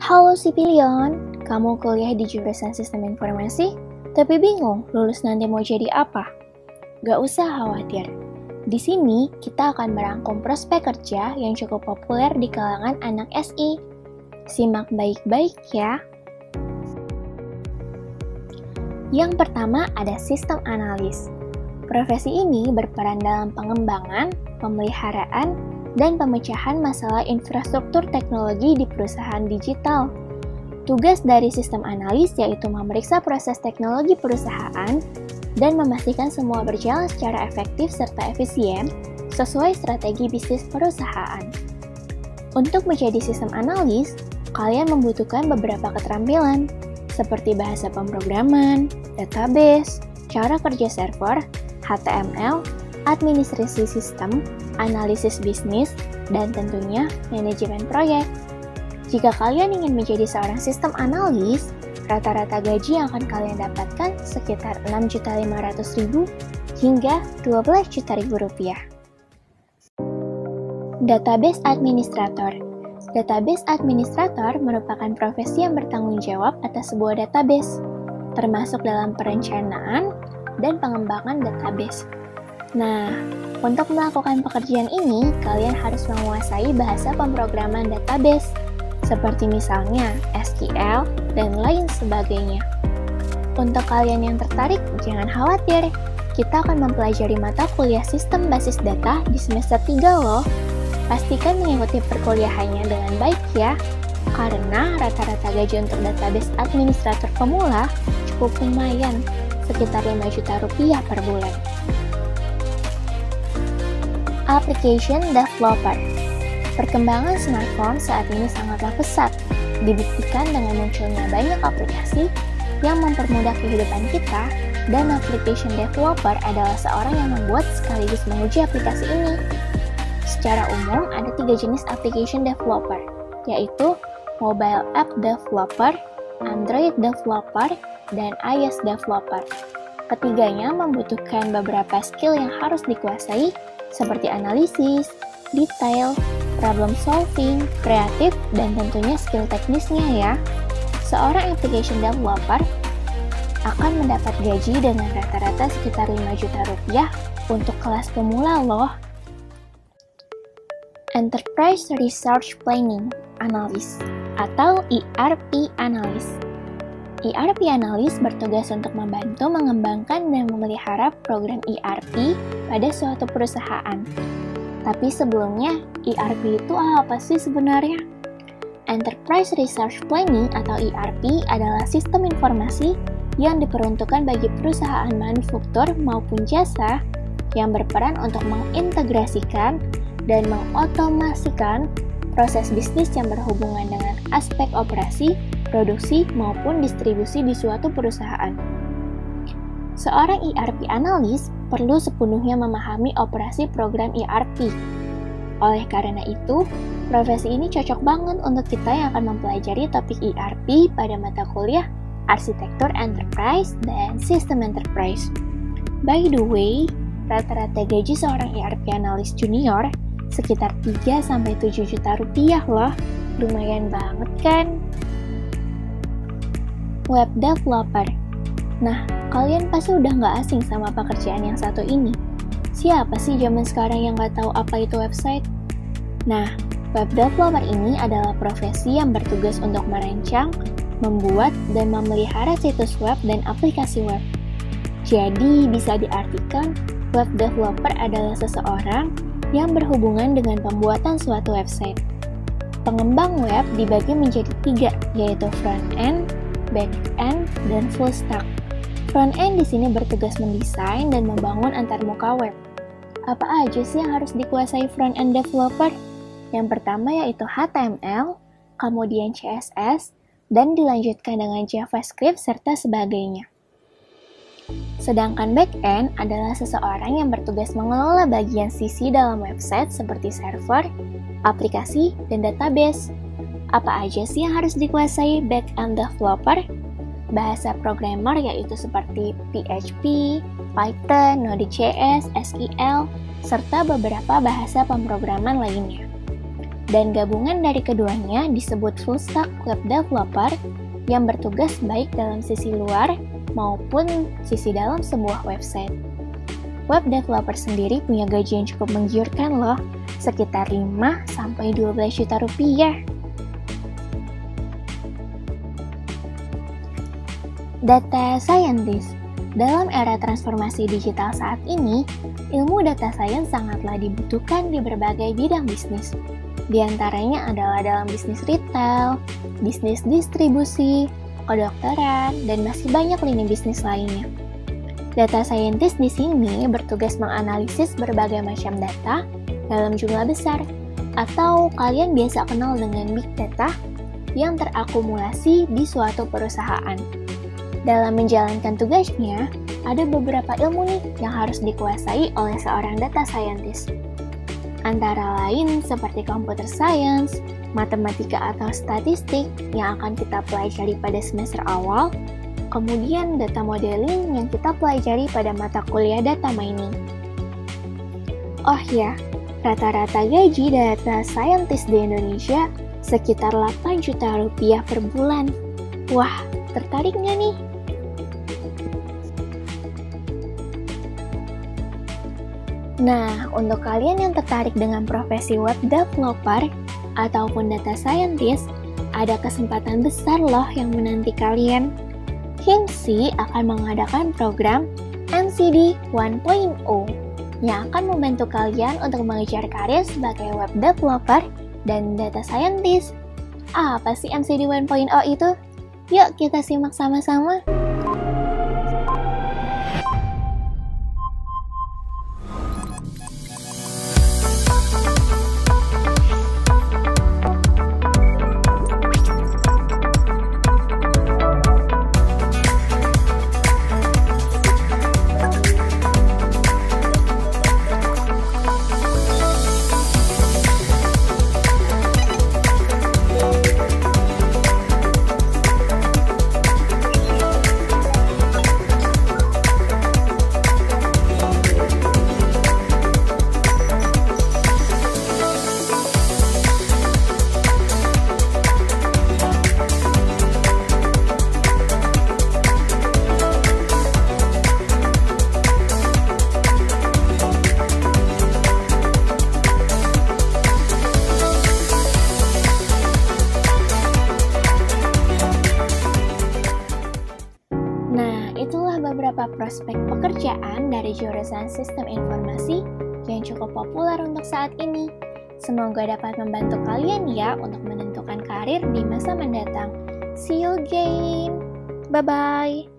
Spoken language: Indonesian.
Halo Sipilion, kamu kuliah di jurusan Sistem Informasi, tapi bingung lulus nanti mau jadi apa? Gak usah khawatir. Di sini kita akan merangkum prospek kerja yang cukup populer di kalangan anak SI. Simak baik-baik ya. Yang pertama ada sistem analis. Profesi ini berperan dalam pengembangan, pemeliharaan, dan pemecahan masalah infrastruktur teknologi di perusahaan digital. Tugas dari sistem analis yaitu memeriksa proses teknologi perusahaan dan memastikan semua berjalan secara efektif serta efisien sesuai strategi bisnis perusahaan. Untuk menjadi sistem analis, kalian membutuhkan beberapa keterampilan seperti bahasa pemrograman, database, cara kerja server, HTML, administrasi sistem, analisis bisnis, dan tentunya manajemen proyek. Jika kalian ingin menjadi seorang sistem analis, rata-rata gaji yang akan kalian dapatkan sekitar 6.500.000 hingga 12 juta rupiah. Database Administrator. Database Administrator merupakan profesi yang bertanggung jawab atas sebuah database, termasuk dalam perencanaan dan pengembangan database. Nah, untuk melakukan pekerjaan ini, kalian harus menguasai bahasa pemrograman database, seperti misalnya SQL dan lain sebagainya. Untuk kalian yang tertarik, jangan khawatir. Kita akan mempelajari mata kuliah sistem basis data di semester 3 loh. Pastikan mengikuti perkuliahannya dengan baik ya, karena rata-rata gaji untuk database administrator pemula cukup lumayan, sekitar 5 juta rupiah per bulan. Application Developer. Perkembangan smartphone saat ini sangatlah pesat, dibuktikan dengan munculnya banyak aplikasi yang mempermudah kehidupan kita, dan application developer adalah seorang yang membuat sekaligus menguji aplikasi ini. Secara umum, ada 3 jenis application developer, yaitu Mobile App Developer, Android Developer, dan iOS Developer. Ketiganya membutuhkan beberapa skill yang harus dikuasai, seperti analisis, detail, problem solving, kreatif, dan tentunya skill teknisnya ya. Seorang application developer akan mendapat gaji dengan rata-rata sekitar 5 juta rupiah untuk kelas pemula loh. Enterprise Resource Planning Analyst atau ERP Analyst. ERP Analyst bertugas untuk membantu mengembangkan dan memelihara program ERP pada suatu perusahaan. Tapi sebelumnya, ERP itu apa sih sebenarnya? Enterprise Resource Planning atau ERP adalah sistem informasi yang diperuntukkan bagi perusahaan manufaktur maupun jasa yang berperan untuk mengintegrasikan dan mengotomasikan proses bisnis yang berhubungan dengan aspek operasi, produksi, maupun distribusi di suatu perusahaan. Seorang ERP analis perlu sepenuhnya memahami operasi program ERP. Oleh karena itu, profesi ini cocok banget untuk kita yang akan mempelajari topik ERP pada mata kuliah Arsitektur Enterprise dan Sistem Enterprise. By the way, rata-rata gaji seorang ERP analis junior sekitar 3-7 juta rupiah loh. Lumayan banget kan? Web Developer. Nah, kalian pasti udah nggak asing sama pekerjaan yang satu ini. Siapa sih zaman sekarang yang nggak tahu apa itu website? Nah, Web Developer ini adalah profesi yang bertugas untuk merancang, membuat, dan memelihara situs web dan aplikasi web. Jadi, bisa diartikan, Web Developer adalah seseorang yang berhubungan dengan pembuatan suatu website. Pengembang web dibagi menjadi 3, yaitu front-end, back-end, dan full stack. Front-end di sini bertugas mendesain dan membangun antarmuka web. Apa aja sih yang harus dikuasai front-end developer? Yang pertama yaitu HTML, kemudian CSS, dan dilanjutkan dengan JavaScript serta sebagainya. Sedangkan back-end adalah seseorang yang bertugas mengelola bagian sisi dalam website seperti server, aplikasi, dan database. Apa aja sih yang harus dikuasai back-end developer? Bahasa programmer yaitu seperti PHP, Python, Node.js, SQL, serta beberapa bahasa pemrograman lainnya. dan gabungan dari keduanya disebut full stack web developer yang bertugas baik dalam sisi luar maupun sisi dalam sebuah website. Web developer sendiri punya gaji yang cukup menggiurkan loh, sekitar 5-12 juta rupiah. Data Scientist. Dalam era transformasi digital saat ini, ilmu data science sangatlah dibutuhkan di berbagai bidang bisnis. Di antaranya adalah dalam bisnis retail, bisnis distribusi, kedokteran, dan masih banyak lini bisnis lainnya. Data scientist di sini bertugas menganalisis berbagai macam data dalam jumlah besar, atau kalian biasa kenal dengan big data yang terakumulasi di suatu perusahaan. Dalam menjalankan tugasnya, ada beberapa ilmu nih yang harus dikuasai oleh seorang data scientist. Antara lain seperti computer science, matematika atau statistik yang akan kita pelajari pada semester awal, kemudian data modeling yang kita pelajari pada mata kuliah data mining. Oh ya, rata-rata gaji data scientist di Indonesia sekitar 8 juta rupiah per bulan. Wah, tertarik nggak nih? Nah, untuk kalian yang tertarik dengan profesi web developer ataupun data scientist, ada kesempatan besar loh yang menanti kalian. HIMSI akan mengadakan program MCD 1.0 yang akan membantu kalian untuk mengejar karir sebagai web developer dan data scientist. Apa sih MCD 1.0 itu? Yuk kita simak sama-sama. Itulah beberapa prospek pekerjaan dari jurusan Sistem Informasi yang cukup populer untuk saat ini. Semoga dapat membantu kalian ya untuk menentukan karir di masa mendatang. See you again. Bye-bye.